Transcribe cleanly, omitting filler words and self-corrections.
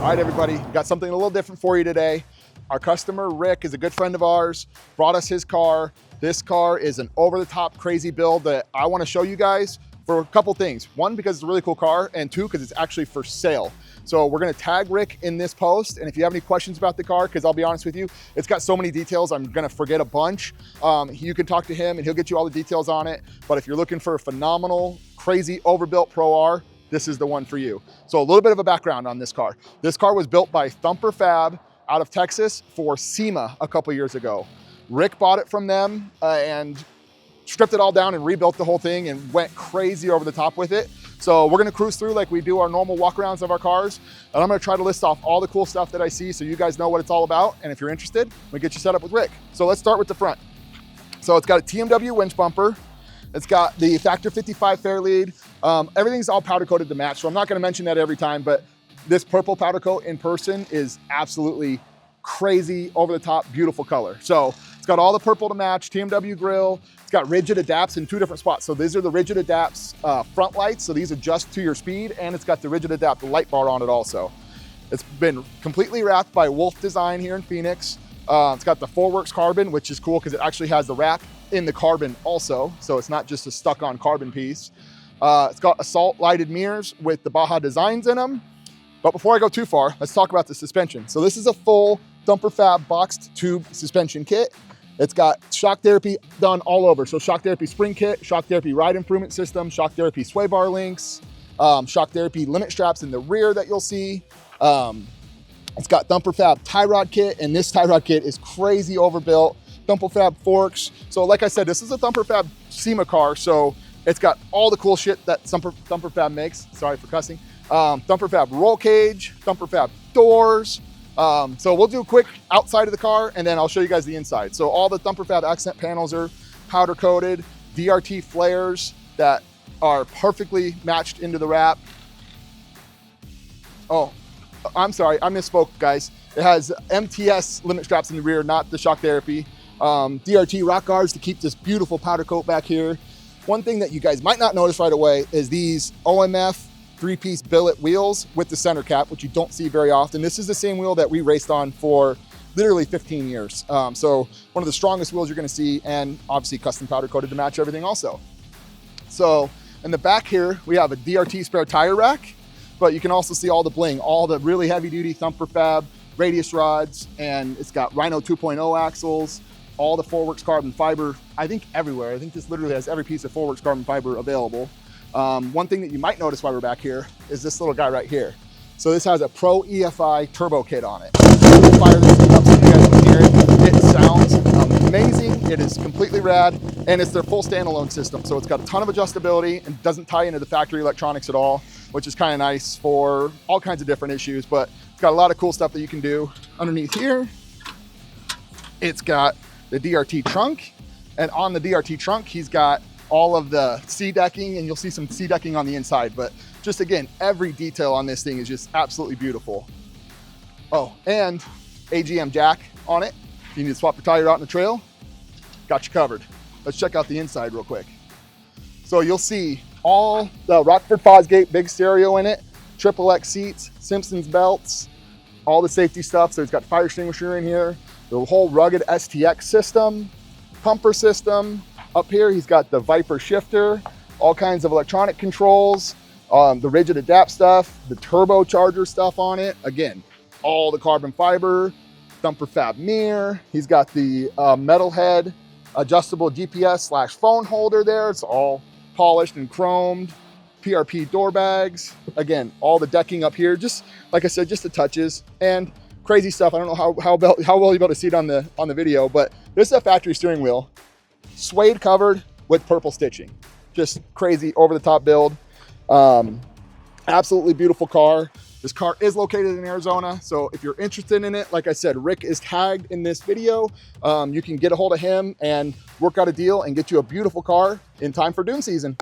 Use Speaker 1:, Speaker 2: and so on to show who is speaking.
Speaker 1: All right, everybody, got something a little different for you today. Our customer, Rick, is a good friend of ours, brought us his car. This car is an over-the-top crazy build that I want to show you guys for a couple things. One, because it's a really cool car, and two, because it's actually for sale. So we're gonna tag Rick in this post, and if you have any questions about the car, because I'll be honest with you, it's got so many details, I'm gonna forget a bunch. You can talk to him and he'll get you all the details on it. But if you're looking for a phenomenal, crazy, overbuilt Pro R, this is the one for you. So a little bit of a background on this car. This car was built by Thumper Fab out of Texas for SEMA a couple years ago. Rick bought it from them and stripped it all down and rebuilt the whole thing and went crazy over the top with it. So we're gonna cruise through like we do our normal walkarounds of our cars. And I'm gonna try to list off all the cool stuff that I see so you guys know what it's all about. And if you're interested, we get you set up with Rick. So let's start with the front. So it's got a TMW winch bumper. It's got the Factor 55 fair lead. Everything's all powder coated to match. So I'm not gonna mention that every time, but this purple powder coat in person is absolutely crazy, over the top, beautiful color. So it's got all the purple to match, TMW grille. It's got rigid adapts in two different spots. So these are the rigid adapts front lights. So these adjust to your speed, and it's got the rigid adapt light bar on it also. It's been completely wrapped by Wolf Design here in Phoenix. It's got the Forworks carbon, which is cool because it actually has the wrap in the carbon also. So it's not just a stuck on carbon piece. It's got assault lighted mirrors with the Baja designs in them. But before I go too far, let's talk about the suspension. So this is a full Thumper Fab boxed tube suspension kit. It's got shock therapy done all over. So shock therapy spring kit, shock therapy ride improvement system, shock therapy sway bar links, shock therapy limit straps in the rear that you'll see. It's got Thumper Fab tie rod kit, and this tie rod kit is crazy overbuilt. Thumper Fab forks. So like I said, this is a Thumper Fab SEMA car, so it's got all the cool shit that Thumper Fab makes. Sorry for cussing. Thumper Fab roll cage, Thumper Fab doors. So we'll do a quick outside of the car, and then I'll show you guys the inside. So all the Thumper Fab accent panels are powder coated, DRT flares that are perfectly matched into the wrap. Oh, I'm sorry, I misspoke, guys. It has MTS limit straps in the rear, not the shock therapy. DRT rock guards to keep this beautiful powder coat back here. One thing that you guys might not notice right away is these OMF three-piece billet wheels with the center cap, which you don't see very often. This is the same wheel that we raced on for literally 15 years. So one of the strongest wheels you're gonna see, and obviously custom powder coated to match everything also. So in the back here, we have a DRT spare tire rack, but you can also see all the bling, all the really heavy duty Thumper Fab radius rods, and it's got Rhino 2.0 axles, all the Forworks carbon fiber, I think everywhere. I think this literally has every piece of Forworks carbon fiber available. One thing that you might notice while we're back here is this little guy right here. So this has a Pro EFI turbo kit on it. We'll fire this thing up so you guys can hear it. It sounds amazing. It is completely rad, and it's their full standalone system. So it's got a ton of adjustability and doesn't tie into the factory electronics at all, which is kind of nice for all kinds of different issues, but it's got a lot of cool stuff that you can do. Underneath here, it's got the DRT trunk, and on the DRT trunk, he's got all of the sea decking, and you'll see some sea decking on the inside, but just again, every detail on this thing is just absolutely beautiful. Oh, and AGM jack on it. If you need to swap the tire out in the trail, got you covered. Let's check out the inside real quick. So you'll see all the Rockford Fosgate big stereo in it, triple X seats, Simpsons belts, all the safety stuff. So it's got fire extinguisher in here, the whole rugged STX system, pumper system. Up here, he's got the Viper shifter, all kinds of electronic controls, the rigid adapt stuff, the turbocharger stuff on it. Again, all the carbon fiber, Thumper Fab mirror. He's got the metal head adjustable GPS / phone holder there. It's all polished and chromed. PRP door bags. Again, all the decking up here. Just like I said, just the touches and crazy stuff. I don't know how well you'll be able to see it on the video, but this is a factory steering wheel. Suede covered with purple stitching. Just crazy over the top build. Absolutely beautiful car. This car is located in Arizona, so if you're interested in it, like I said, Rick is tagged in this video. You can get a hold of him and work out a deal and get you a beautiful car in time for dune season.